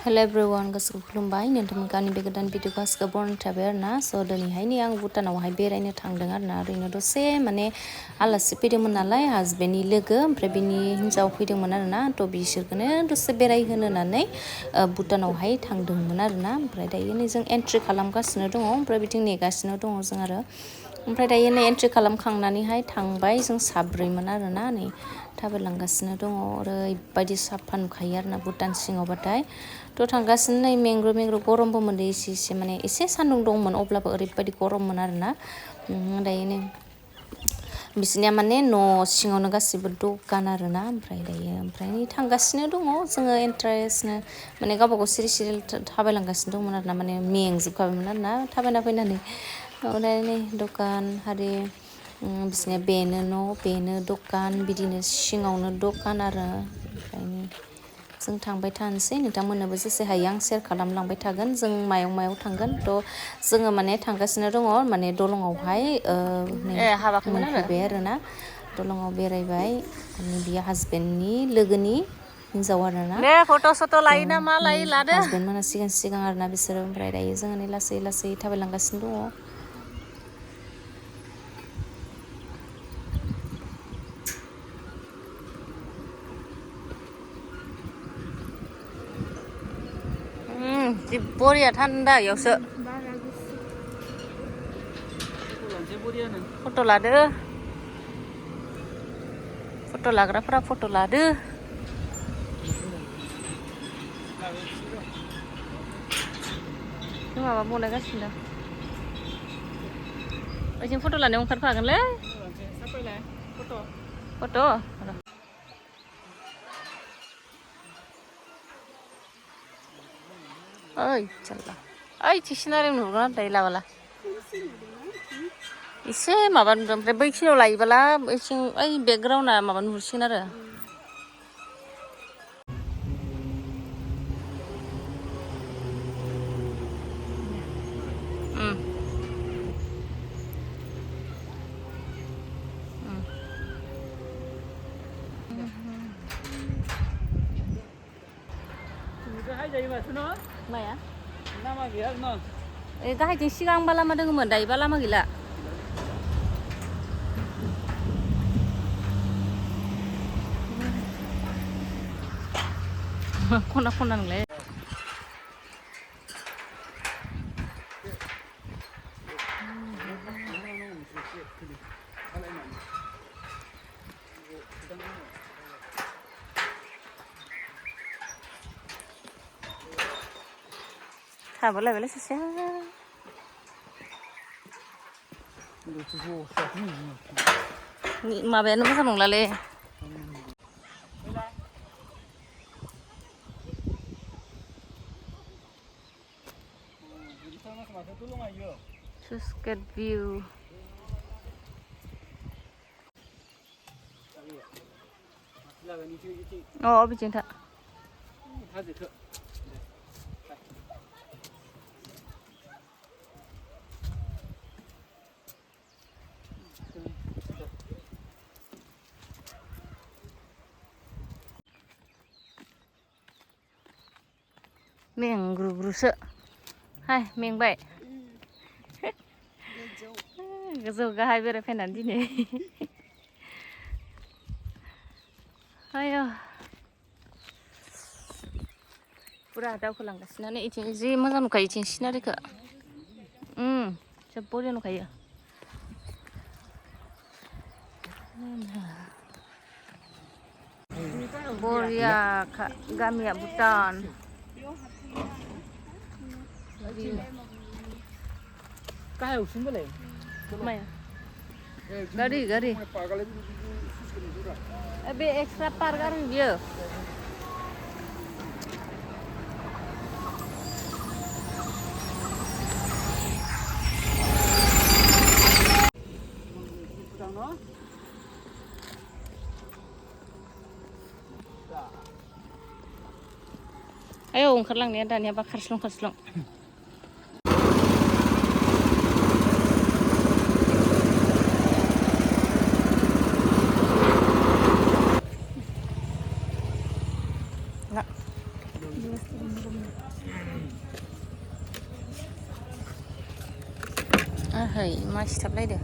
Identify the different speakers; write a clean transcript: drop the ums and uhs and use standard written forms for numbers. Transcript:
Speaker 1: Hello everyone, गासैखौ खुलुमबाय नोंथांमोननि बे गोदान भिडिअ गासैखौ बरायनाय थाबाय आरोना स' दिनैहाय आं भुटानावहाय बेरायनो थांदों आरोना ओरैनो दसे माने आलासि फैदोंमोन नालाय हासबेन्डनि लोगो ओमफ्राय बिनि हिन्जाव फैदोंमोन आरोना थ' बिसोरखौनो दसे बेरायहोनो होननानै भुटानावहाय थांदोंमोन आरोना ओमफ्राय दायो नै जों एन्ट्रि खालामगासिनो दङ ओमफ्राय बिथिं नेगासिनो दङ जों आरो ओमफ्राय दायो नै एन्ट्रि खालामखांनानैहाय थांबाय जों साब्रैमोन आरोना नै थाबायलांगासिनो दङ ओरैबायदि साफा नुखायो आरोना भुटान सिङावबाथाय थ' थांगासिनो नै मेंग्रु गरमबो मोनदों एसे माने एसे सान्दुं दंमोन अब्लाबो ओरैबायदि गरममोन आरोना दायो नै बिसोरनिया माने न' सिङावनो गासिबो दखान आरोना ओमफ्राय थांगासिनो दङ जोङो इन्टारेस्टनो माने गावबा गाव सिरि सिरि थाबायलांगासिनो दंमोन आरोना माने मेंजोबखाबायमोन आरोना थाबायना फैनानै ओमफ्राय नै दखान हारि बिसोरनिया बेनो न' बेनो दखान बिदिनो सिङावनो दखान आरो ओमफ्राय जों थांबाय थानोसै नोंथांमोननोबो जेसे हायो आं सेयार खालामलांबाय थागोन जों मायाव थांगोन थ' जोङो माने थांगासिनो दङ माने दलंआवहाय मोनफैबाय आरोना दलंआव बेरायबाय बियो हासबेन्डनि लोगोनि हिन्जाव आरोना
Speaker 2: फट' सट' लायो ना मा लायो लादो
Speaker 1: हासबेन्ड मोना सिगां आरोना बिसोरो ओमफ्राय दायो जोङो नै लासै थाबायलांगासिनो दङ
Speaker 2: जि बरिया थान्दा इयावसो फट' लादो फट' लाग्राफोरा फट' लादो नों माबा बनायगासिनो दं ओइथिं फट' लानायाव ओंखारफागोनलै फट' ओइ चल्ला ओइथिं सिनारि नुगोन दायो लाबोला एसे माबा नुदों ओमफ्राय बैखिनियाव लायोबोला बैथिं ओइ बेकग्राउन्डआ माबा नुहुरसिगोन आरो माया गाहायथिं सिगांबा लामा दङमोन दायोबा लामा गैला खना नोंलाय थाबोलायबायलै सासेया माबायानो मोजां नंलालै Susket view बिथिं था मेंग्रुग्रुसो हाय मेंबाय गोजौ गाहाय बेरायफैनानै दिनै आयौ पुरा दावखोलांगासिनो इथिं जि मोजां नुखायो इथिं सिनारिखौ जोबोद बरिया नुखायो बरिया गामिया भुटान माया गारि बे एक्सट्रा पार्क आरो बियो आयौ ओंखारलांनाया दानियाबा खारस्लं ओहै मा सिथाबलायदो